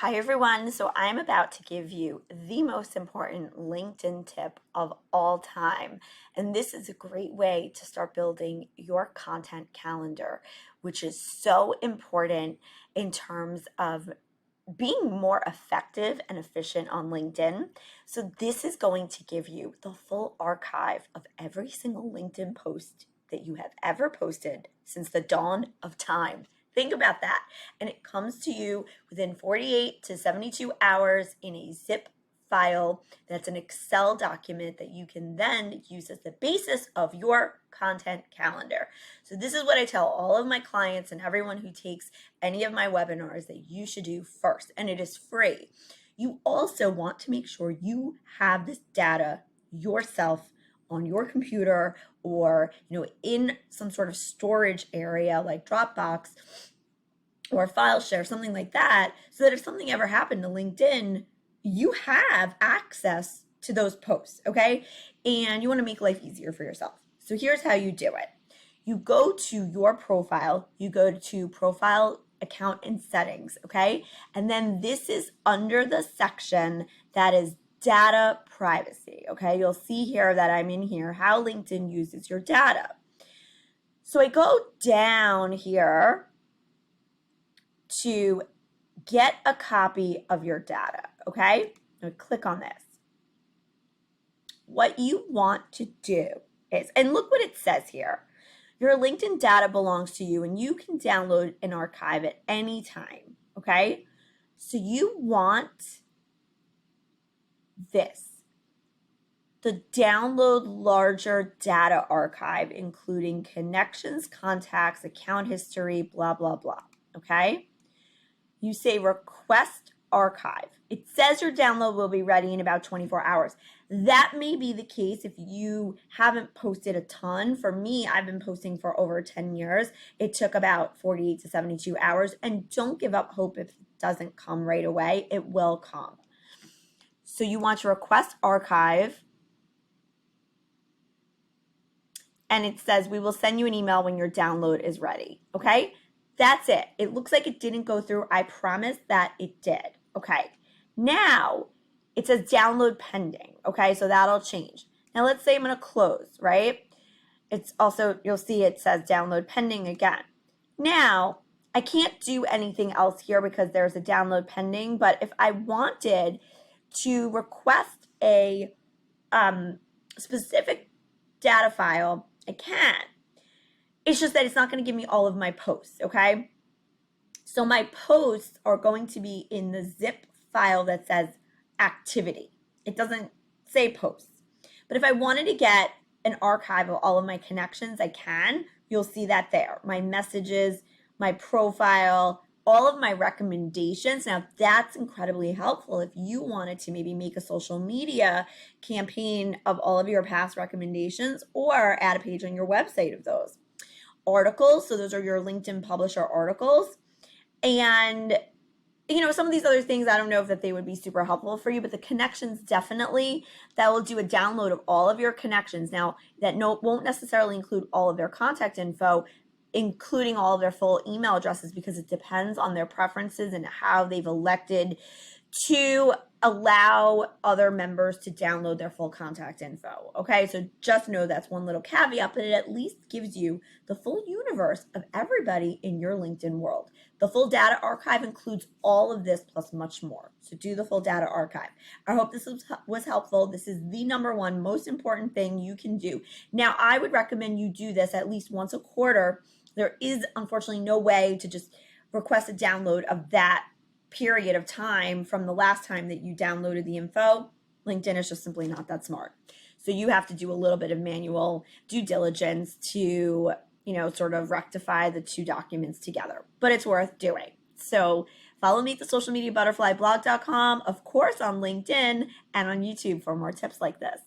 Hi everyone. So I'm about to give you the most important LinkedIn tip of all time. And this is a great way to start building your content calendar, which is so important in terms of being more effective and efficient on LinkedIn. So this is going to give you the full archive of every single LinkedIn post that you have ever posted since the dawn of time. Think about that. And it comes to you within 48 to 72 hours in a zip file that's an Excel document that you can then use as the basis of your content calendar. So this is what I tell all of my clients and everyone who takes any of my webinars that you should do first, and it is free. You also want to make sure you have this data yourself on your computer or in some sort of storage area like Dropbox or file share, something like that, so that if something ever happened to LinkedIn, you have access to those posts, okay? And you want to make life easier for yourself. So here's how you do it. You go to your profile, you go to profile, account, and settings, okay? And then this is under the section that is data privacy, okay? You'll see here that I'm in here, how LinkedIn uses your data. So I go down here to get a copy of your data, okay? Now click on this. What you want to do is, and look what it says here. Your LinkedIn data belongs to you and you can download and archive it anytime, okay? So you want this, the download larger data archive, including connections, contacts, account history, blah, blah, blah, okay? You say request archive. It says your download will be ready in about 24 hours. That may be the case if you haven't posted a ton. For me, I've been posting for over 10 years. It took about 48 to 72 hours. And don't give up hope if it doesn't come right away. It will come. So you want to request archive. And it says, we will send you an email when your download is ready. Okay? That's it. It looks like it didn't go through. I promise that it did. Okay. Now it says download pending. Okay. So that'll change. Now let's say I'm going to close, right? It's also, you'll see it says download pending again. Now I can't do anything else here because there's a download pending. But if I wanted to request a specific data file, I can. It's just that it's not going to give me all of my posts, okay? So my posts are going to be in the zip file that says activity. It doesn't say posts. But if I wanted to get an archive of all of my connections, I can. You'll see that there. My messages, my profile, all of my recommendations. Now that's incredibly helpful if you wanted to maybe make a social media campaign of all of your past recommendations or add a page on your website of those. Articles, so those are your LinkedIn publisher articles. And some of these other things, I don't know if that they would be super helpful for you, but the connections definitely, that will do a download of all of your connections. Now that won't necessarily include all of their contact info, including all of their full email addresses, because it depends on their preferences and how they've elected to allow other members to download their full contact info. Okay, so just know that's one little caveat, but it at least gives you the full universe of everybody in your LinkedIn world. The full data archive includes all of this plus much more. So do the full data archive. I hope this was helpful. This is the number one most important thing you can do. Now, I would recommend you do this at least once a quarter. There is unfortunately no way to just request a download of that period of time from the last time that you downloaded the info. LinkedIn is just simply not that smart. So you have to do a little bit of manual due diligence to, sort of rectify the two documents together, but it's worth doing. So follow me at the socialmediabutterflyblog.com, of course on LinkedIn and on YouTube for more tips like this.